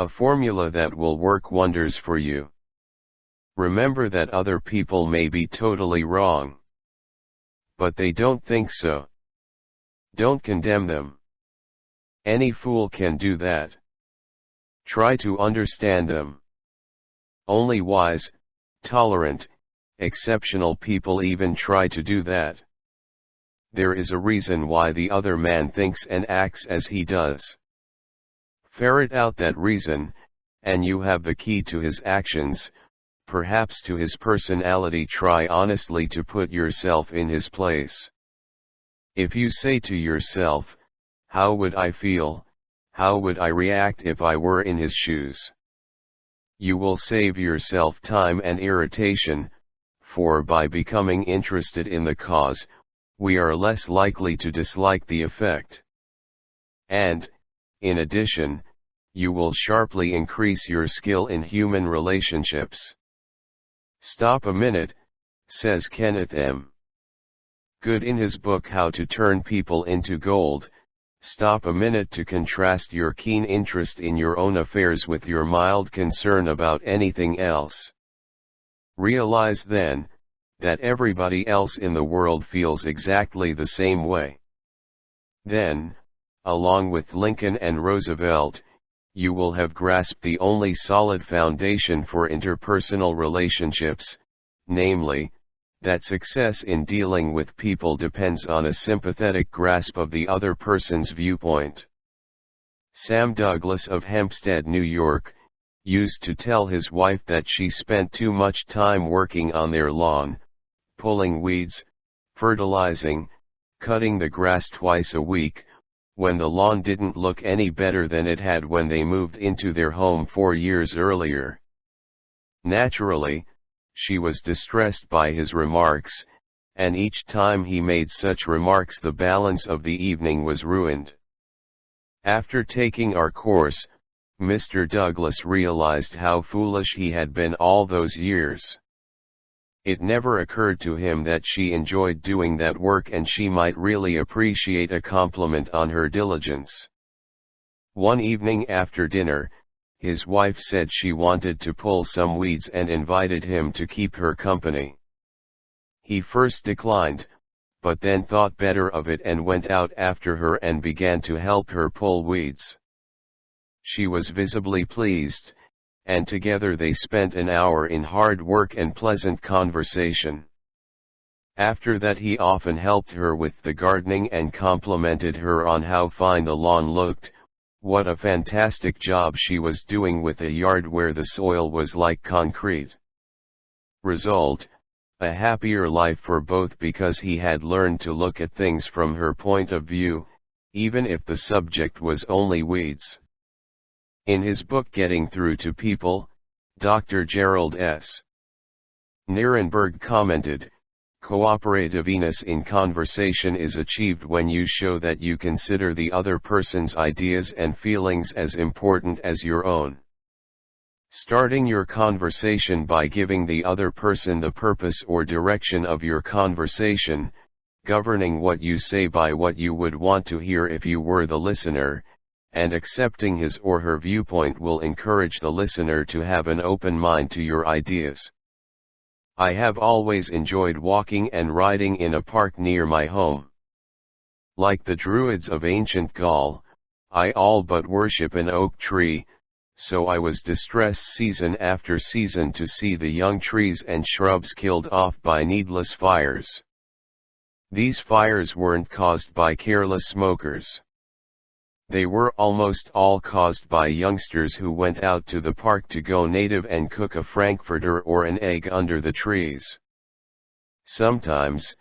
A formula that will work wonders for you. Remember that other people may be totally wrong. But they don't think so. Don't condemn them. Any fool can do that. Try to understand them. Only wise, tolerant, exceptional people even try to do that. There is a reason why the other man thinks and acts as he does. Ferret out that reason, and you have the key to his actions, perhaps to his personality. Try honestly to put yourself in his place. If you say to yourself, "How would I feel? How would I react if I were in his shoes?" you will save yourself time and irritation, for by becoming interested in the cause, we are less likely to dislike the effect. And, in addition, you will sharply increase your skill in human relationships. Stop a minute, says Kenneth M. Good in his book How to Turn People into Gold. Stop a minute to contrast your keen interest in your own affairs with your mild concern about anything else. Realize then, that everybody else in the world feels exactly the same way. Then, along with Lincoln and Roosevelt, you will have grasped the only solid foundation for interpersonal relationships, namely, that success in dealing with people depends on a sympathetic grasp of the other person's viewpoint. Sam Douglas of Hempstead, New York, used to tell his wife that she spent too much time working on their lawn, pulling weeds, fertilizing, cutting the grass twice a week, when the lawn didn't look any better than it had when they moved into their home 4 years earlier. Naturally, she was distressed by his remarks, and each time he made such remarks the balance of the evening was ruined. After taking our course, Mr. Douglas realized how foolish he had been all those years. It never occurred to him that she enjoyed doing that work and she might really appreciate a compliment on her diligence. One evening after dinner, his wife said she wanted to pull some weeds and invited him to keep her company. He first declined, but then thought better of it and went out after her and began to help her pull weeds. She was visibly pleased, and together they spent an hour in hard work and pleasant conversation. After that he often helped her with the gardening and complimented her on how fine the lawn looked, what a fantastic job she was doing with a yard where the soil was like concrete. Result: a happier life for both because he had learned to look at things from her point of view, even if the subject was only weeds. In his book Getting Through to People, Dr. Gerald S. Nierenberg commented, "Cooperativeness in conversation is achieved when you show that you consider the other person's ideas and feelings as important as your own. Starting your conversation by giving the other person the purpose or direction of your conversation, governing what you say by what you would want to hear if you were the listener, and accepting his or her viewpoint will encourage the listener to have an open mind to your ideas. I have always enjoyed walking and riding in a park near my home. Like the Druids of ancient Gaul, I all but worship an oak tree, so I was distressed season after season to see the young trees and shrubs killed off by needless fires. These fires weren't caused by careless smokers. They were almost all caused by youngsters who went out to the park to go native and cook a frankfurter or an egg under the trees. Sometimes,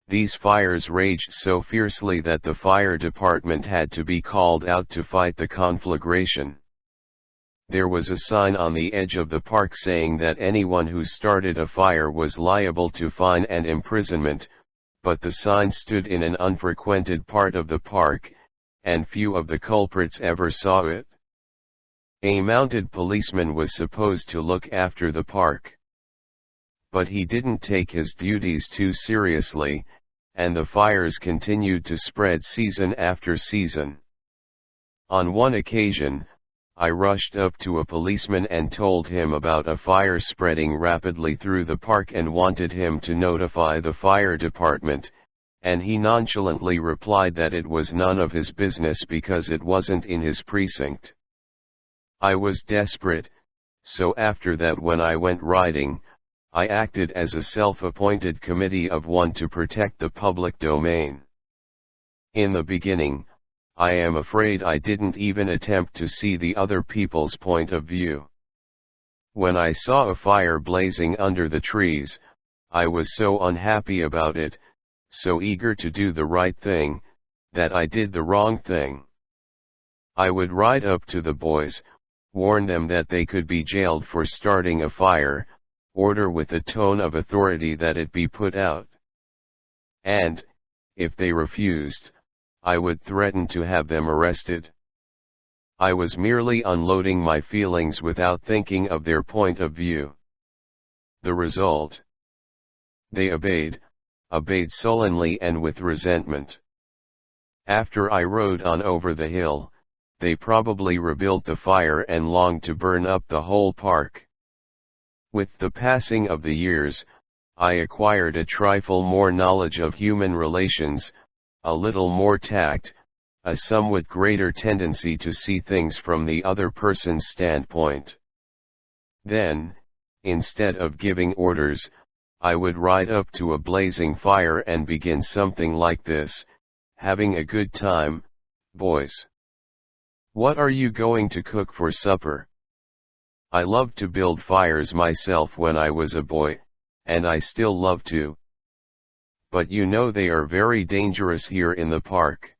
these fires raged so fiercely that the fire department had to be called out to fight the conflagration. There was a sign on the edge of the park saying that anyone who started a fire was liable to fine and imprisonment, but the sign stood in an unfrequented part of the park, and few of the culprits ever saw it. A mounted policeman was supposed to look after the park. But he didn't take his duties too seriously, and the fires continued to spread season after season. On one occasion, I rushed up to a policeman and told him about a fire spreading rapidly through the park and wanted him to notify the fire department, and he nonchalantly replied that it was none of his business because it wasn't in his precinct. I was desperate, so after that when I went riding, I acted as a self-appointed committee of one to protect the public domain. In the beginning, I am afraid I didn't even attempt to see the other people's point of view. When I saw a fire blazing under the trees, I was so unhappy about it, so eager to do the right thing, that I did the wrong thing. I would ride up to the boys, warn them that they could be jailed for starting a fire, order with a tone of authority that it be put out. And, if they refused, I would threaten to have them arrested. I was merely unloading my feelings without thinking of their point of view. The result? They obeyed sullenly and with resentment. After I rode on over the hill, they probably rebuilt the fire and longed to burn up the whole park. With the passing of the years, I acquired a trifle more knowledge of human relations, a little more tact, a somewhat greater tendency to see things from the other person's standpoint. Then, instead of giving orders, I would ride up to a blazing fire and begin something like this: "Having a good time, boys? What are you going to cook for supper? I loved to build fires myself when I was a boy, and I still love to. But you know they are very dangerous here in the park.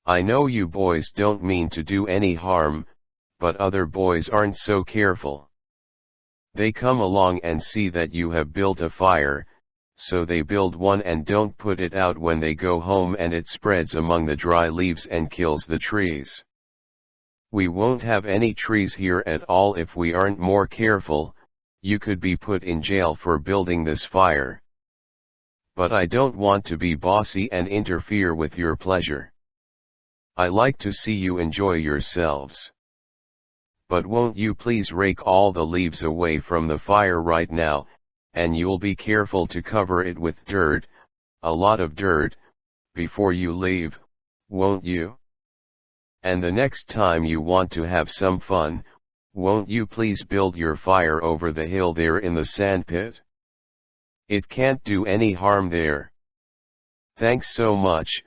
I know you boys don't mean to do any harm, but other boys aren't so careful. They come along and see that you have built a fire, so they build one and don't put it out when they go home, and it spreads among the dry leaves and kills the trees. We won't have any trees here at all if we aren't more careful. You could be put in jail for building this fire. But I don't want to be bossy and interfere with your pleasure. I like to see you enjoy yourselves. But won't you please rake all the leaves away from the fire right now, and you'll be careful to cover it with dirt, a lot of dirt, before you leave, won't you? And the next time you want to have some fun, won't you please build your fire over the hill there in the sandpit? It can't do any harm there. Thanks so much,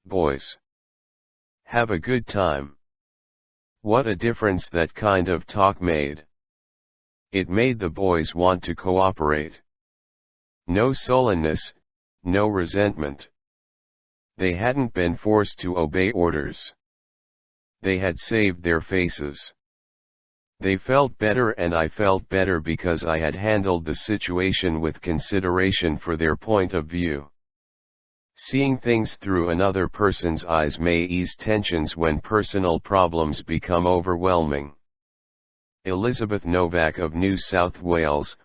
boys. Have a good time." What a difference that kind of talk made. It made the boys want to cooperate. No sullenness, no resentment. They hadn't been forced to obey orders. They had saved their faces. They felt better, and I felt better because I had handled the situation with consideration for their point of view. Seeing things through another person's eyes may ease tensions when personal problems become overwhelming. Elizabeth Novak of New South Wales,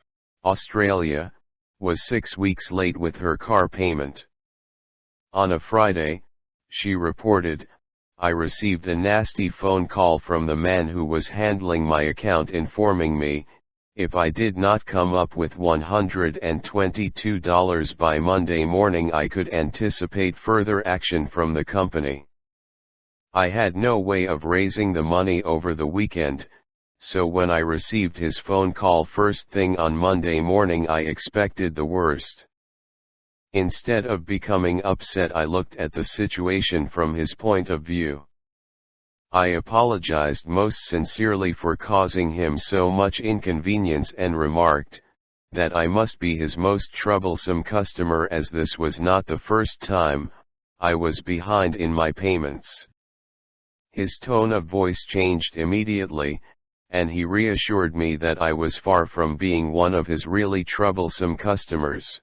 Australia, was 6 weeks late with her car payment. On a Friday, she reported, "I received a nasty phone call from the man who was handling my account informing me, if I did not come up with $122 by Monday morning I could anticipate further action from the company." I had no way of raising the money over the weekend, so when I received his phone call first thing on Monday morning I expected the worst. Instead of becoming upset, I looked at the situation from his point of view. I apologized most sincerely for causing him so much inconvenience and remarked that I must be his most troublesome customer, as this was not the first time I was behind in my payments. His tone of voice changed immediately, and he reassured me that I was far from being one of his really troublesome customers.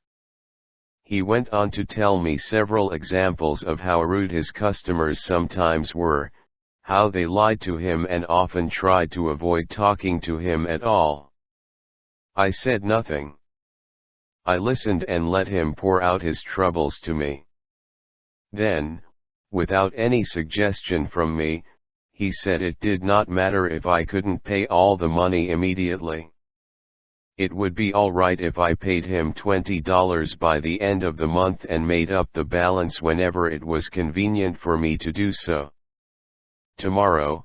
He went on to tell me several examples of how rude his customers sometimes were, how they lied to him and often tried to avoid talking to him at all. I said nothing. I listened and let him pour out his troubles to me. Then, without any suggestion from me, he said it did not matter if I couldn't pay all the money immediately. It would be alright if I paid him $20 by the end of the month and made up the balance whenever it was convenient for me to do so. Tomorrow,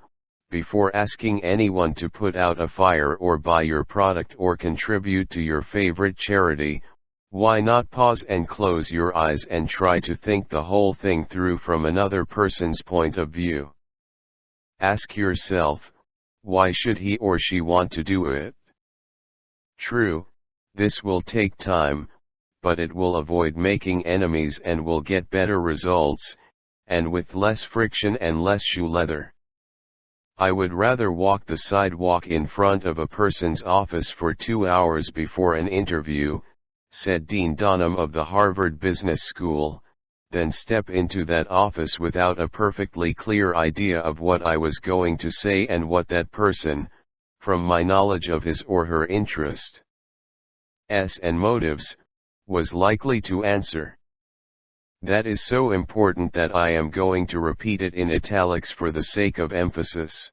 before asking anyone to put out a fire or buy your product or contribute to your favorite charity, why not pause and close your eyes and try to think the whole thing through from another person's point of view? Ask yourself, why should he or she want to do it? True, this will take time, but it will avoid making enemies and will get better results, and with less friction and less shoe leather. I would rather walk the sidewalk in front of a person's office for 2 hours before an interview, said Dean Donham of the Harvard Business School, than step into that office without a perfectly clear idea of what I was going to say and what that person, from my knowledge of his or her interests and motives, was likely to answer. That is so important that I am going to repeat it in italics for the sake of emphasis.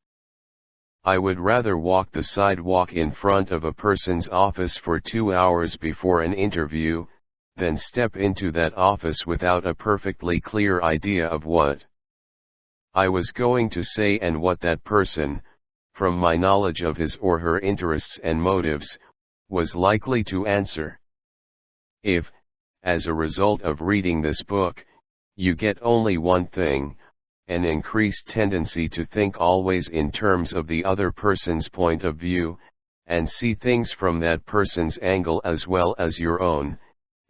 I would rather walk the sidewalk in front of a person's office for 2 hours before an interview, than step into that office without a perfectly clear idea of what I was going to say and what that person, from my knowledge of his or her interests and motives, was likely to answer. If, as a result of reading this book, you get only one thing, an increased tendency to think always in terms of the other person's point of view, and see things from that person's angle as well as your own,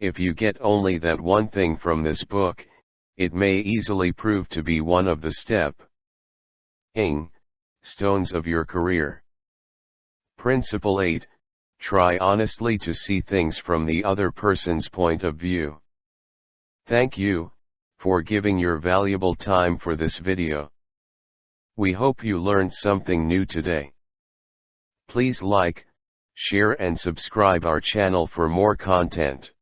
if you get only that one thing from this book, it may easily prove to be one of the stones of your career. Principle 8. Try honestly to see things from the other person's point of view. Thank you for giving your valuable time for this video. We hope you learned something new today. Please like, share and subscribe our channel for more content.